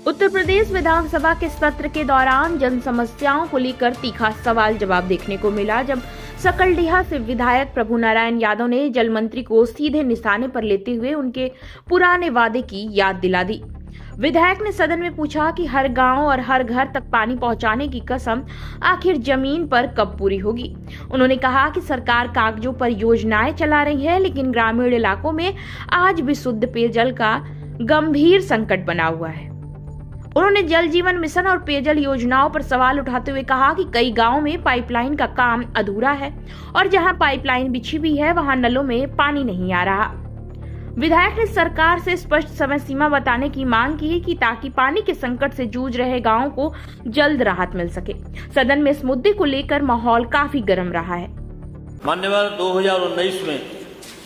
उत्तर प्रदेश विधानसभा के सत्र के दौरान जन समस्याओं को लेकर तीखा सवाल जवाब देखने को मिला, जब सकलडीहा से विधायक प्रभु नारायण यादव ने जल मंत्री को सीधे निशाने पर लेते हुए उनके पुराने वादे की याद दिला दी। विधायक ने सदन में पूछा कि हर गांव और हर घर तक पानी पहुंचाने की कसम आखिर जमीन पर कब पूरी होगी। उन्होंने कहा कि सरकार कागजों पर योजनाएं चला रही है, लेकिन ग्रामीण इलाकों में आज भी शुद्ध पेयजल का गंभीर संकट बना हुआ है। उन्होंने जल जीवन मिशन और पेयजल योजनाओं पर सवाल उठाते हुए कहा कि कई गांवों में पाइपलाइन का काम अधूरा है और जहां पाइपलाइन बिछी भी है वहां नलों में पानी नहीं आ रहा। विधायक ने सरकार से स्पष्ट समय सीमा बताने की मांग की कि ताकि पानी के संकट से जूझ रहे गांवों को जल्द राहत मिल सके। सदन में इस मुद्दे को लेकर माहौल काफी गर्म रहा है। मान्यवर 2019 में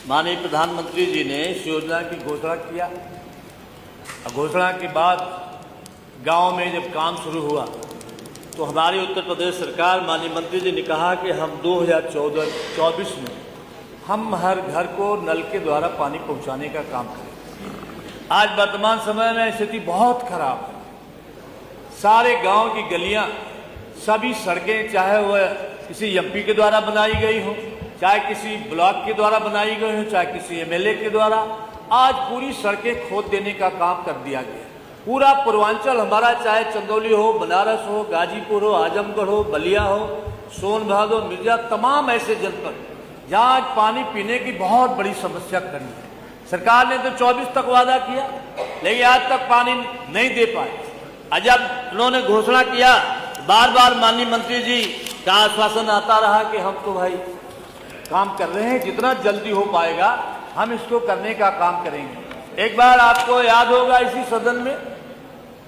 माननीय प्रधानमंत्री जी ने इस योजना की घोषणा किया। घोषणा के बाद गांव में जब काम शुरू हुआ तो हमारी उत्तर प्रदेश सरकार माननीय मंत्री जी ने कहा कि हम 2024 में हम हर घर को नल के द्वारा पानी पहुंचाने का काम करें। आज वर्तमान समय में स्थिति बहुत खराब है। सारे गांव की गलियां, सभी सड़कें, चाहे वह किसी एमपी के द्वारा बनाई गई हो, चाहे किसी ब्लॉक के द्वारा बनाई गई हो, चाहे किसी एमएलए के द्वारा, आज पूरी सड़कें खोद देने का काम कर दिया गया। पूरा पूर्वांचल हमारा, चाहे चंदौली हो, बनारस हो, गाजीपुर हो, आजमगढ़ हो, बलिया हो, सोनभद्र हो, मिर्जा, तमाम ऐसे जनपद जहाँ आज पानी पीने की बहुत बड़ी समस्या खड़ी है। सरकार ने तो 24 तक वादा किया, लेकिन आज तक पानी नहीं दे पाए। जब उन्होंने घोषणा किया, बार बार माननीय मंत्री जी का आश्वासन आता रहा कि हम तो भाई काम कर रहे हैं, जितना जल्दी हो पाएगा हम इसको करने का काम करेंगे। एक बार आपको याद होगा, इसी सदन में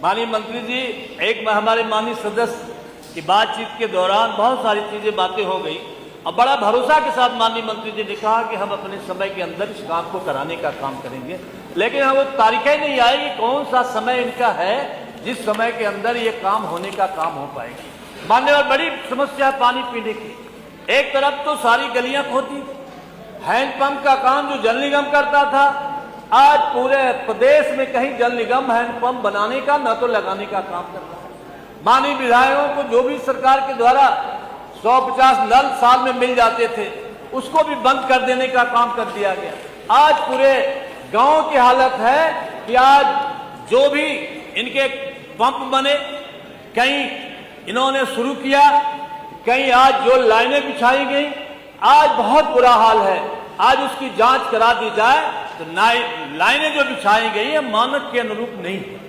माननीय मंत्री जी, एक हमारे माननीय सदस्य की बातचीत के दौरान बहुत सारी चीजें, बातें हो गई और बड़ा भरोसा के साथ माननीय मंत्री जी ने कहा कि हम अपने समय के अंदर इस काम को कराने का काम करेंगे। लेकिन वो तारीखें नहीं आई कि कौन सा समय इनका है जिस समय के अंदर ये काम होने का काम हो पाएगी। मान्यवर, बड़ी समस्या है पानी पीने की। एक तरफ तो सारी गलियां खोदी, हैंडपंप का काम जो जल निगम करता था, आज पूरे प्रदेश में कहीं जल निगम हैंडपंप बनाने का न तो लगाने का काम कर रहा है। माननीय विधायकों को जो भी सरकार के द्वारा 150 नल साल में मिल जाते थे, उसको भी बंद कर देने का काम कर दिया गया। आज पूरे गांव की हालत है कि आज जो भी इनके पंप बने, कहीं इन्होंने शुरू किया, कहीं आज जो लाइनें बिछाई गई, आज बहुत बुरा हाल है। आज उसकी जांच करा दी जाए तो लाइनें जो बिछाई गई है मानक के अनुरूप नहीं है।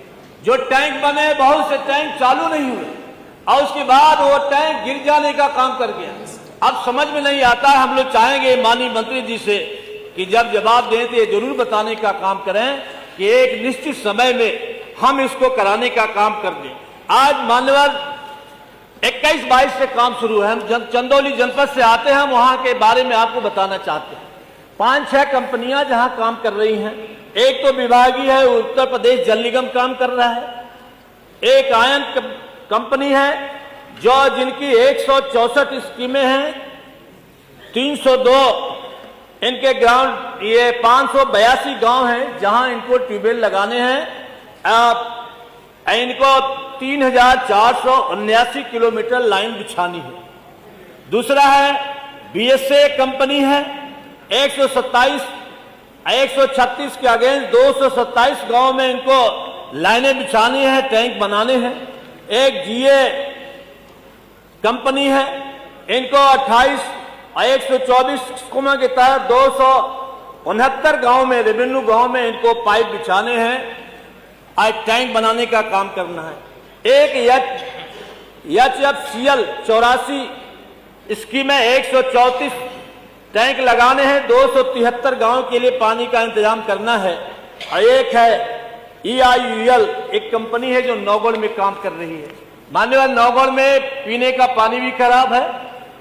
जो टैंक बने, बहुत से टैंक चालू नहीं हुए और उसके बाद वो टैंक गिर जाने का काम कर गया। अब समझ में नहीं आता है। हम लोग चाहेंगे माननीय मंत्री जी से कि जब जवाब दें तो ये जरूर बताने का काम करें कि एक निश्चित समय में हम इसको कराने का काम कर दें। आज मान्यवर 21-22 से काम शुरू है। हम चंदौली जनपद से आते हैं, वहां के बारे में आपको बताना चाहते हैं। 5-6 कंपनियां जहां काम कर रही हैं। एक तो विभागीय है, उत्तर प्रदेश जल निगम काम कर रहा है। एक आयन कंपनी है जो जिनकी 164 स्कीमें हैं, 302 इनके ग्राउंड, ये 582 गांव हैं जहां इनको ट्यूबवेल लगाने हैं। इनको 3479 किलोमीटर लाइन बिछानी है। दूसरा है बीएसए कंपनी है, 136 के अगेंस्ट 227 गांव में इनको लाइनें बिछानी है, टैंक बनाने हैं। एक जीए कंपनी है, इनको 28 और 124 स्कीमों के तहत 269 गांव में, रेवेन्यू गांव में इनको पाइप बिछाने हैं, आज टैंक बनाने का काम करना है। एक HFCL 84 स्कीम है, 134 टैंक लगाने हैं, 273 गांव के लिए पानी का इंतजाम करना है। और एक है EIUL, एक कंपनी है जो नौगढ़ में काम कर रही है। मान्यवर, नौगढ़ में पीने का पानी भी खराब है।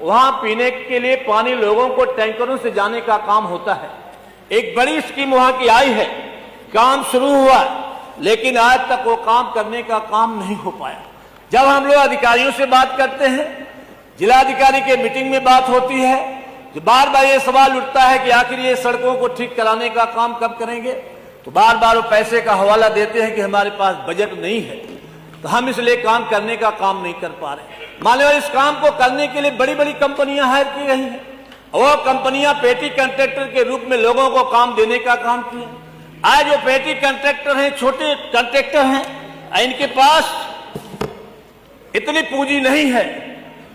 वहां पीने के लिए पानी लोगों को टैंकरों से जाने का काम होता है। एक बड़ी स्कीम वहां की आई है, काम शुरू हुआ, लेकिन आज तक वो काम करने का काम नहीं हो पाया। जब हम लोग अधिकारियों से बात करते हैं, जिलाधिकारी के मीटिंग में बात होती है, तो बार बार ये सवाल उठता है कि आखिर ये सड़कों को ठीक कराने का काम कब करेंगे। तो बार बार वो पैसे का हवाला देते हैं कि हमारे पास बजट नहीं है। तो हम इसलिए काम करने का काम नहीं कर पा रहे। मान लो इस काम को करने के लिए बड़ी बड़ी कंपनियां हायर की गई हैं, वो कंपनियां पेटी कॉन्ट्रैक्टर के रूप में लोगों को काम देने का काम किए। आज जो पेटी कॉन्ट्रैक्टर हैं, छोटे कॉन्ट्रैक्टर हैं, इनके पास इतनी पूंजी नहीं है।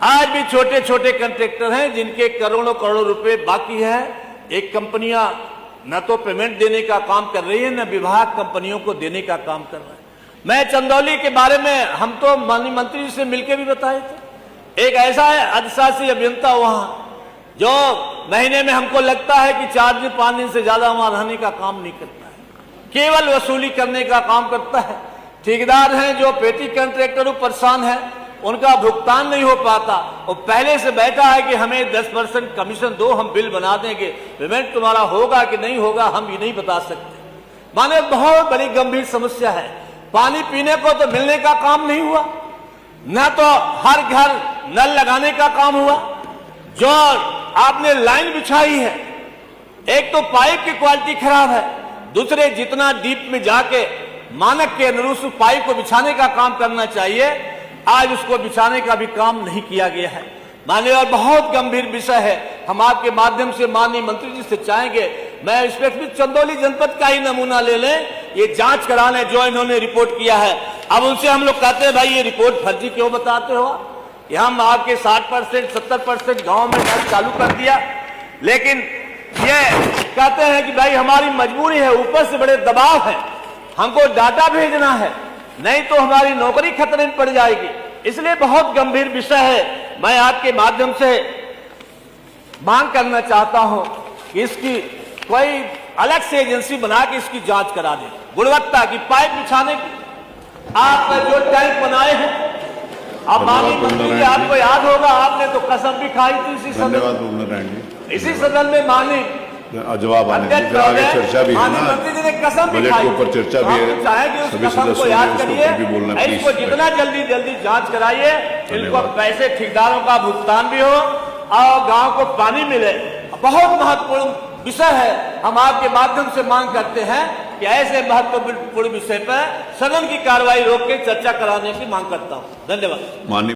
आज भी छोटे छोटे कॉन्ट्रैक्टर हैं जिनके करोड़ों करोड़ों रुपए बाकी है। एक कंपनियां न तो पेमेंट देने का काम कर रही है, न विभाग कंपनियों को देने का काम कर रहा है। मैं चंदौली के बारे में हम तो माननीय मंत्री जी से मिलकर भी बताए थे, एक ऐसा है अधिशासी अभियंता वहां जो महीने में हमको लगता है कि 4 दिन 5 दिन से ज्यादा वहां रहने का काम नहीं करता है, केवल वसूली करने का काम करता है। ठेकेदार हैं जो पेटी कॉन्ट्रैक्टर परेशान है, उनका भुगतान नहीं हो पाता, और पहले से बैठा है कि हमें 10% कमीशन दो, हम बिल बना देंगे, पेमेंट तुम्हारा होगा कि नहीं होगा हम ये नहीं बता सकते। माने बहुत बड़ी गंभीर समस्या है। पानी पीने को तो मिलने का काम नहीं हुआ, न तो हर घर नल लगाने का काम हुआ। जो आपने लाइन बिछाई है, एक तो पाइप की क्वालिटी खराब है, दूसरे जितना डीप में जाके मानक के अनुरूप पाइप को बिछाने का काम करना चाहिए, आज उसको बिछाने का भी काम नहीं किया गया है। माननीय और बहुत गंभीर विषय है। हम आपके माध्यम से माननीय मंत्री जी से चाहेंगे, मैं स्पेसिफिक चंदौली जनपद का ही नमूना ले लें, ये जांच करा लें जो इन्होंने रिपोर्ट किया है। अब उनसे हम लोग कहते हैं भाई ये रिपोर्ट फर्जी क्यों बताते हो कि हम आपके 60% 70% गाँव में नल चालू कर दिया, लेकिन ये कहते हैं कि भाई हमारी मजबूरी है, ऊपर से बड़े दबाव है, हमको डाटा भेजना है, नहीं तो हमारी नौकरी खतरे में पड़ जाएगी। इसलिए बहुत गंभीर विषय है। मैं आपके माध्यम से मांग करना चाहता हूं कि इसकी कोई अलग से एजेंसी बना के इसकी जांच करा दे, गुणवत्ता की, पाइप बिछाने की। आपने जो टैंक बनाए हैं, अब माननीय मंत्री जी आपको याद होगा, आपने तो कसम भी खाई थी इसी सदन में माननीय जवाब आने दीजिए, आगे चर्चा भी है ना, मंत्री जी ने कसम बजट के ऊपर चर्चा भी है, चाहे सभी सदस्यों ने उसको भी बोलना है। इसको जितना जल्दी जल्दी जांच कराइए, इनको पैसे ठेकेदारों का भुगतान भी हो और गांव को पानी मिले। बहुत महत्वपूर्ण विषय है। हम आपके माध्यम से मांग करते हैं कि ऐसे महत्वपूर्ण विषय पर सदन की कार्रवाई रोक के चर्चा कराने की मांग करता हूं। धन्यवाद।